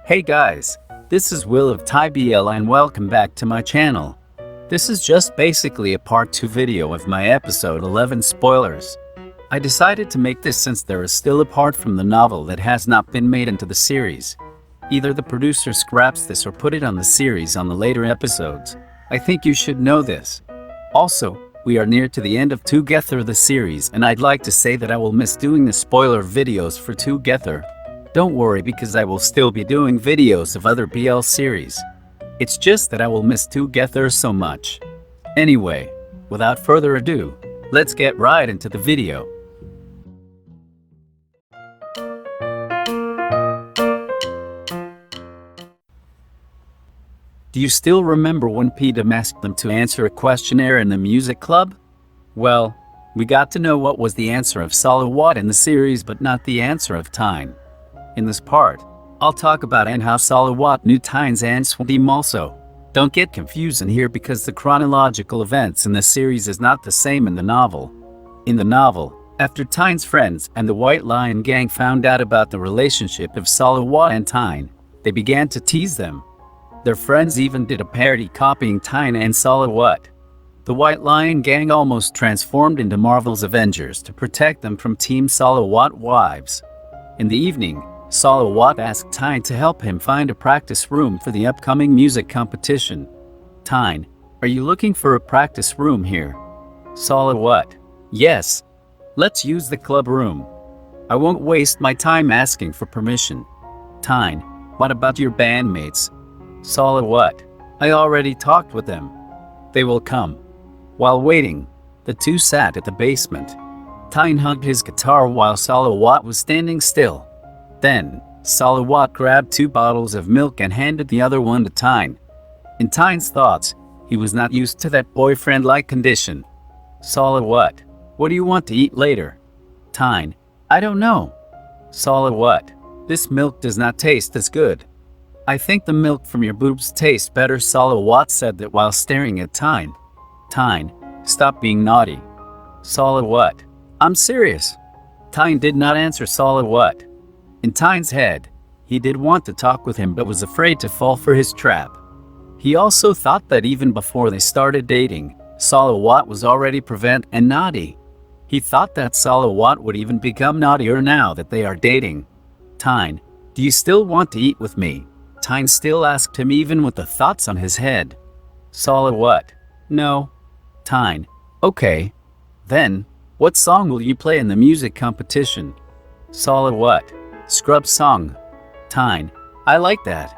Hey guys, this is Will of TyBL and welcome back to my channel. This is just basically a part 2 video of my episode 11 spoilers. I decided to make this since there is still a part from the novel that has not been made into the series. Either the producer scraps this or put it on the series on the later episodes. I think you should know this. Also, we are near to the end of 2gether the series and I'd like to say that I will miss doing the spoiler videos for 2gether. Don't worry because I will still be doing videos of other BL series. It's just that I will miss 2gether so much. Anyway, without further ado, let's get right into the video. Do you still remember when Peter asked them to answer a questionnaire in the music club? Well, we got to know what was the answer of Salawat in the series but not the answer of Tyne. In this part, I'll talk about and how Salawat knew Tyne's answer also. Don't get confused in here because the chronological events in the series is not the same in the novel. In the novel, after Tyne's friends and the White Lion gang found out about the relationship of Salawat and Tyne, they began to tease them. Their friends even did a parody copying Tyne and Salawat. The White Lion gang almost transformed into Marvel's Avengers to protect them from Team Salawat wives. In the evening, Salawat asked Tyne to help him find a practice room for the upcoming music competition. Tyne, are you looking for a practice room here? Salawat, yes. Let's use the club room. I won't waste my time asking for permission. Tyne, what about your bandmates? Salawat, I already talked with them. They will come. While waiting, the two sat at the basement. Tyne hugged his guitar while Salawat was standing still. Then, Salawat grabbed 2 bottles of milk and handed the other one to Tyne. In Tyne's thoughts, he was not used to that boyfriend-like condition. Salawat, what do you want to eat later? Tyne, I don't know. Salawat, this milk does not taste as good. I think the milk from your boobs tastes better. Salawat said that while staring at Tyne. Tyne, stop being naughty. Salawat, I'm serious. Tyne did not answer Salawat. In Tyne's head, he did want to talk with him but was afraid to fall for his trap. He also thought that even before they started dating, Salawat was already prevent and naughty. He thought that Salawat would even become naughtier now that they are dating. Tyne, do you still want to eat with me? Tyne still asked him even with the thoughts on his head. Salawat, no. Tyne, okay. Then, what song will you play in the music competition? Salawat, Scrub song. Tyne, I like that.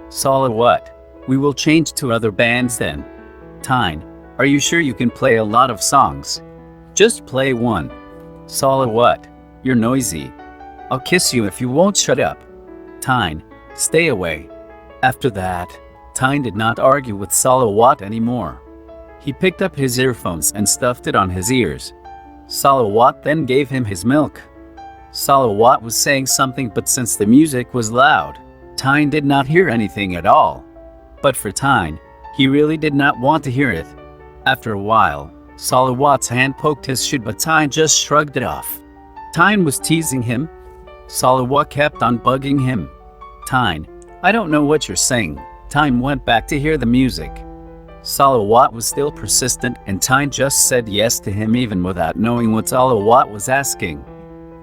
Salawat, we will change to other bands then. Tyne, are you sure you can play a lot of songs? Just play one. Salawat, you're noisy. I'll kiss you if you won't shut up. Tyne, stay away. After that, Tyne did not argue with Salawat anymore. He picked up his earphones and stuffed it on his ears. Salawat then gave him his milk. Salawat was saying something but since the music was loud, Tyne did not hear anything at all. But for Tyne, he really did not want to hear it. After a while, Salawat's hand poked his shoe but Tyne just shrugged it off. Tyne was teasing him. Salawat kept on bugging him. Tyne, I don't know what you're saying. Tyne went back to hear the music. Salawat was still persistent and Tyne just said yes to him even without knowing what Salawat was asking.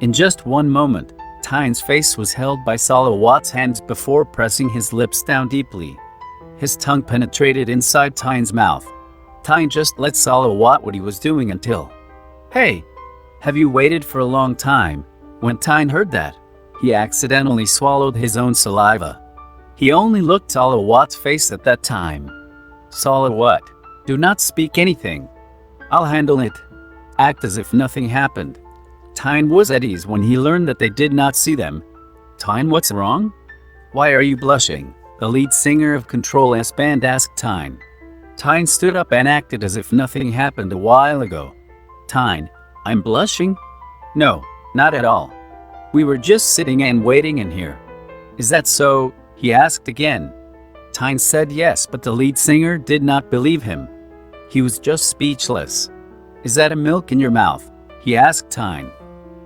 In just one moment, Tyne's face was held by Salawat's hands before pressing his lips down deeply. His tongue penetrated inside Tyne's mouth. Tyne just let Salawat what he was doing until, "Hey, have you waited for a long time?" When Tyne heard that, he accidentally swallowed his own saliva. He only looked Salawat's face at that time. Salawat, do not speak anything. I'll handle it. Act as if nothing happened. Tyne was at ease when he learned that they did not see them. Tyne, what's wrong? Why are you blushing? The lead singer of Control S band asked Tyne. Tyne stood up and acted as if nothing happened a while ago. Tyne, I'm blushing? No, not at all. We were just sitting and waiting in here. Is that so? He asked again. Tyne said yes, but the lead singer did not believe him. He was just speechless. Is that a milk in your mouth? He asked Tyne.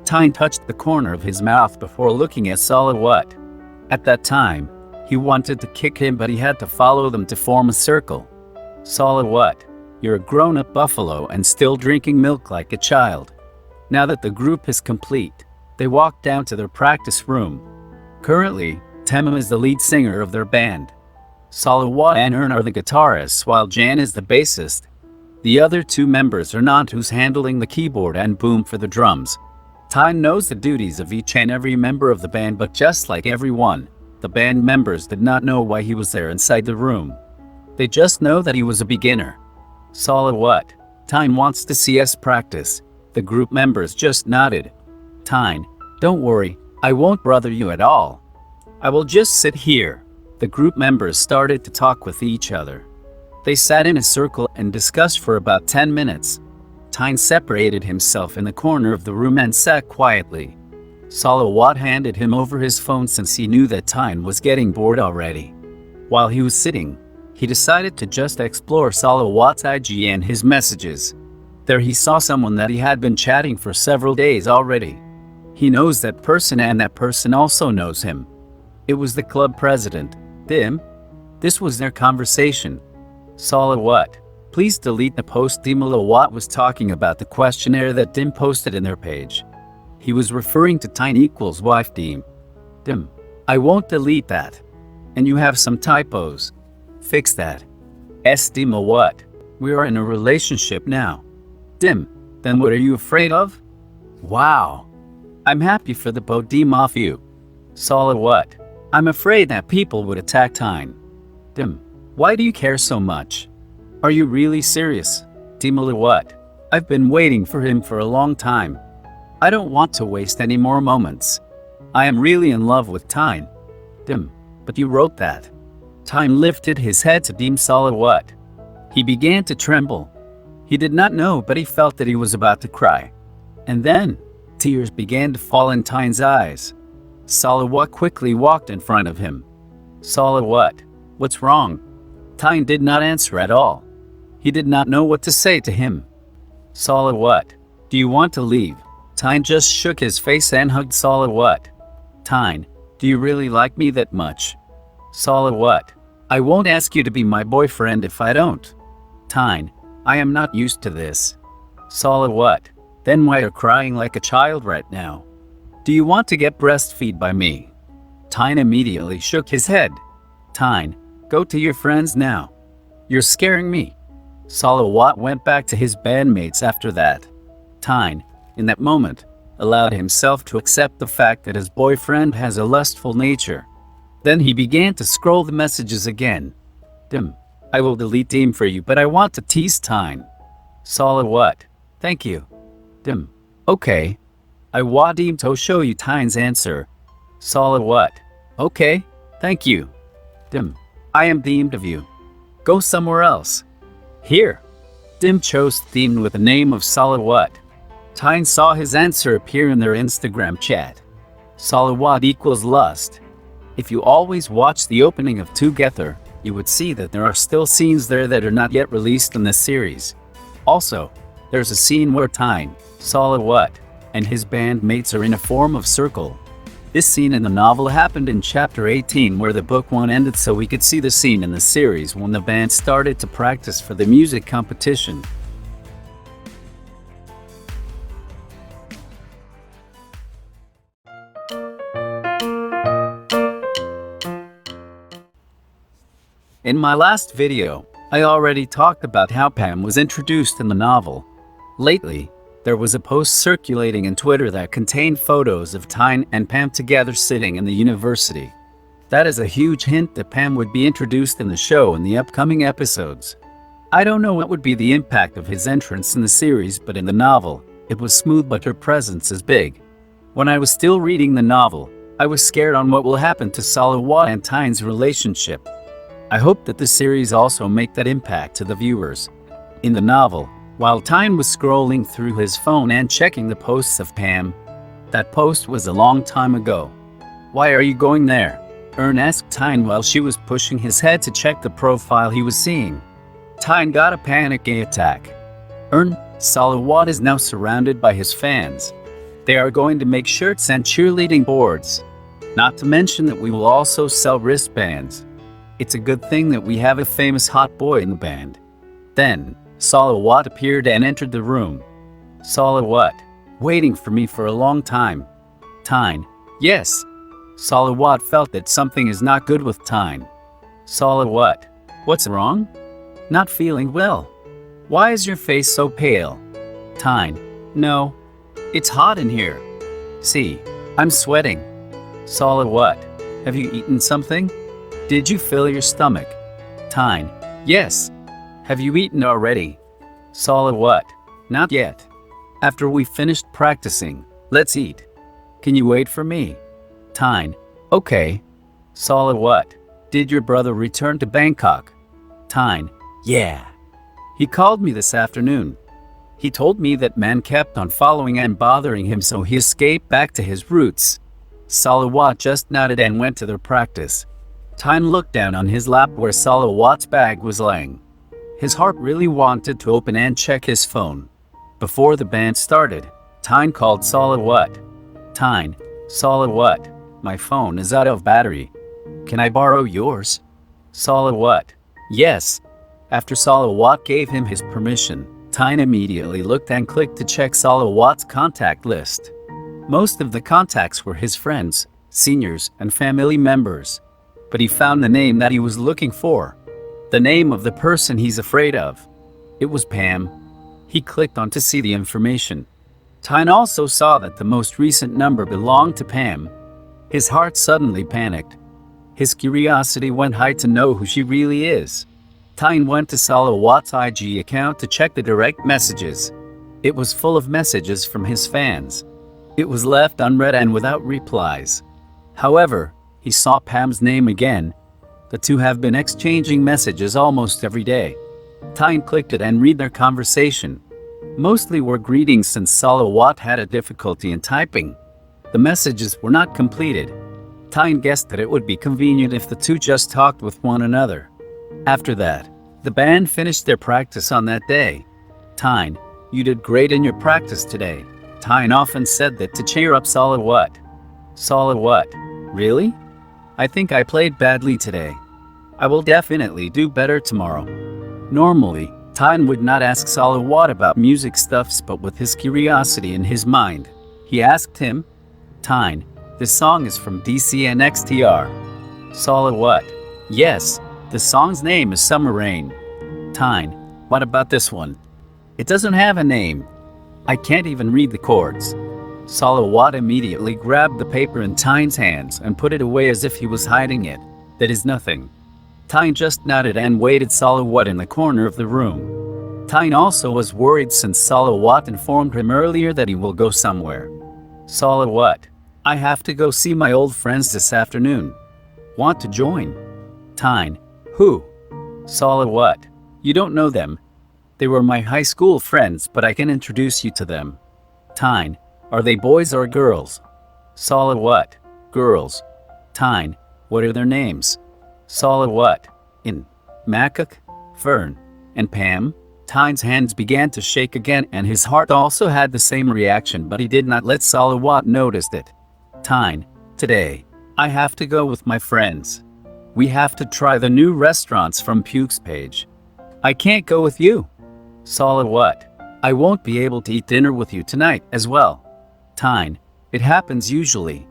Tyne touched the corner of his mouth before looking at Salawat. At that time, He wanted to kick him, but he had to follow them to form a circle. Solid what? You're a grown-up buffalo and still drinking milk like a child. Now that the group is complete, they walk down to their practice room. Currently, Temem is the lead singer of their band. Salawat and Ern are the guitarists, while Jan is the bassist. The other two members are Nant, who's handling the keyboard, and Boom for the drums. Tyne knows the duties of each and every member of the band, but just like everyone, the band members did not know why he was there inside the room. They just know that he was a beginner. Solid what? Tyne wants to see us practice. The group members just nodded. Tyne, don't worry, I won't bother you at all. I will just sit here. The group members started to talk with each other. They sat in a circle and discussed for about 10 minutes. Tyne separated himself in the corner of the room and sat quietly. Salawat handed him over his phone since he knew that Tyne was getting bored already. While he was sitting, he decided to just explore Salawat's IG and his messages. There he saw someone that he had been chatting for several days already. He knows that person and that person also knows him. It was the club president, Dim. This was their conversation. Salawat, please delete the post. Salawat was talking about the questionnaire that Dim posted in their page. He was referring to Tyne equals wife Dim. Dim, I won't delete that. And you have some typos. Fix that. Dim, what? We are in a relationship now. Dim, then what are you afraid of? Wow. I'm happy for the Dim off you. Salawat, I'm afraid that people would attack Tyne. Dim, why do you care so much? Are you really serious? Salawat, I've been waiting for him for a long time. I don't want to waste any more moments. I am really in love with Tyne. Dim, but you wrote that. Tyne lifted his head to Dim. Salawat. He began to tremble. He did not know, but he felt that he was about to cry. And then, tears began to fall in Tyne's eyes. Salawat quickly walked in front of him. Salawat, what's wrong? Tyne did not answer at all. He did not know what to say to him. Salawat, do you want to leave? Tyne just shook his face and hugged Salawat. Tyne, do you really like me that much? Salawat, I won't ask you to be my boyfriend if I don't. Tyne, I am not used to this. Salawat, then why are you crying like a child right now? Do you want to get breastfed by me? Tyne immediately shook his head. Tyne, go to your friends now. You're scaring me. Salawat went back to his bandmates after that. Tyne, in that moment, allowed himself to accept the fact that his boyfriend has a lustful nature. Then he began to scroll the messages again. Dim, I will delete Dim for you, but I want to tease Tyne. Salawat, thank you. Dim, okay. I want Dim to show you Tyne's answer. Salawat, okay, thank you. Dim, I am deemed of you. Go somewhere else. Here. Dim chose Dim with the name of Salawat. Tyne saw his answer appear in their Instagram chat. Salawat equals lust. If you always watch the opening of 2gether, you would see that there are still scenes there that are not yet released in this series. Also, there's a scene where Tyne, Salawat, and his bandmates are in a form of circle. This scene in the novel happened in chapter 18 where the book 1 ended, so we could see the scene in the series when the band started to practice for the music competition. In my last video, I already talked about how Pam was introduced in the novel. Lately, there was a post circulating in Twitter that contained photos of Tyne and Pam together sitting in the university. That is a huge hint that Pam would be introduced in the show in the upcoming episodes. I don't know what would be the impact of his entrance in the series, but in the novel, it was smooth, but her presence is big. When I was still reading the novel, I was scared on what will happen to Salawat and Tyne's relationship. I hope that the series also make that impact to the viewers. In the novel, while Tyne was scrolling through his phone and checking the posts of Pam, that post was a long time ago. Why are you going there? Ern asked Tyne while she was pushing his head to check the profile he was seeing. Tyne got a panic attack. Salawat is now surrounded by his fans. They are going to make shirts and cheerleading boards. Not to mention that we will also sell wristbands. It's a good thing that we have a famous hot boy in the band. Then, Salawat appeared and entered the room. Salawat, waiting for me for a long time. Tyne, yes. Salawat felt that something is not good with Tyne. Salawat, what's wrong? Not feeling well. Why is your face so pale? Tyne, no. It's hot in here. See, I'm sweating. Salawat, have you eaten something? Did you fill your stomach? Tyne, yes. Have you eaten already? Salawat, not yet. After we finished practicing, let's eat. Can you wait for me? Tyne, okay. Salawat, did your brother return to Bangkok? Tyne, yeah. He called me this afternoon. He told me that man kept on following and bothering him, so he escaped back to his roots. Salawat just nodded and went to their practice. Tyne looked down on his lap where Salawat's bag was laying. His heart really wanted to open and check his phone. Before the band started, Tyne called Salawat. Tyne, Salawat, my phone is out of battery. Can I borrow yours? Salawat, yes. After Salawat gave him his permission, Tyne immediately looked and clicked to check Salawat's contact list. Most of the contacts were his friends, seniors, and family members. But he found the name that he was looking for. The name of the person he's afraid of. It was Pam. He clicked on to see the information. Tyne also saw that the most recent number belonged to Pam. His heart suddenly panicked. His curiosity went high to know who she really is. Tyne went to Salawat's IG account to check the direct messages. It was full of messages from his fans. It was left unread and without replies. However, he saw Pam's name again. The two have been exchanging messages almost every day. Tyne clicked it and read their conversation. Mostly were greetings since Salawat had a difficulty in typing. The messages were not completed. Tyne guessed that it would be convenient if the two just talked with one another. After that, the band finished their practice on that day. Tyne, you did great in your practice today. Tyne often said that to cheer up Salawat. Salawat, really? I think I played badly today. I will definitely do better tomorrow. Normally, Tyne would not ask Salawat about music stuffs, but with his curiosity in his mind, he asked him, Tyne, this song is from DC and XTR. Salawat, yes, the song's name is Summer Rain. Tyne, what about this one? It doesn't have a name. I can't even read the chords. Salawat immediately grabbed the paper in Tyne's hands and put it away as if he was hiding it. That is nothing. Tyne just nodded and waited Salawat in the corner of the room. Tyne also was worried since Salawat informed him earlier that he will go somewhere. Salawat, I have to go see my old friends this afternoon. Want to join? Tyne, who? Salawat, you don't know them. They were my high school friends, but I can introduce you to them. Tyne, are they boys or girls? Salawat, girls. Tyne, what are their names? Salawat, In, Makuk, Fern, and Pam. Tyne's hands began to shake again and his heart also had the same reaction, but he did not let Salawat notice it. Tyne, today, I have to go with my friends. We have to try the new restaurants from Puke's page. I can't go with you. Salawat, I won't be able to eat dinner with you tonight as well. Tyne, it happens usually.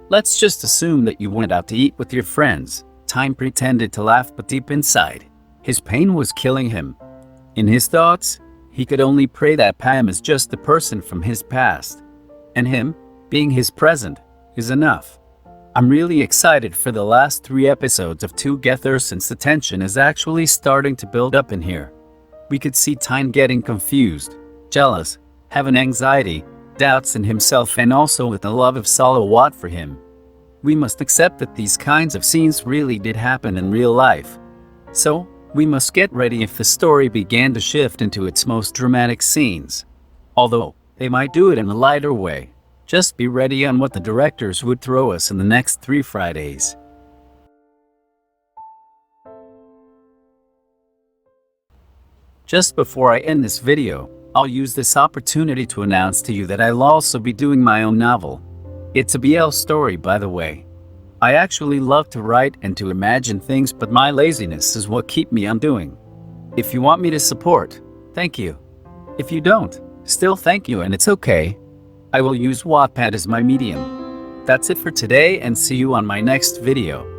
Let's just assume that you went out to eat with your friends. Tyne pretended to laugh, but deep inside, his pain was killing him. In his thoughts, he could only pray that Pam is just a person from his past. And him, being his present, is enough. I'm really excited for the last 3 episodes of 2gether since the tension is actually starting to build up in here. We could see Tyne getting confused, jealous, having anxiety, doubts in himself, and also with the love of Salawat for him. We must accept that these kinds of scenes really did happen in real life. So, we must get ready if the story began to shift into its most dramatic scenes. Although, they might do it in a lighter way. Just be ready on what the directors would throw us in the next 3 Fridays. Just before I end this video, I'll use this opportunity to announce to you that I'll also be doing my own novel. It's a BL story, by the way. I actually love to write and to imagine things, but my laziness is what keep me on doing. If you want me to support, thank you. If you don't, still thank you, and it's okay. I will use Wattpad as my medium. That's it for today, and see you on my next video.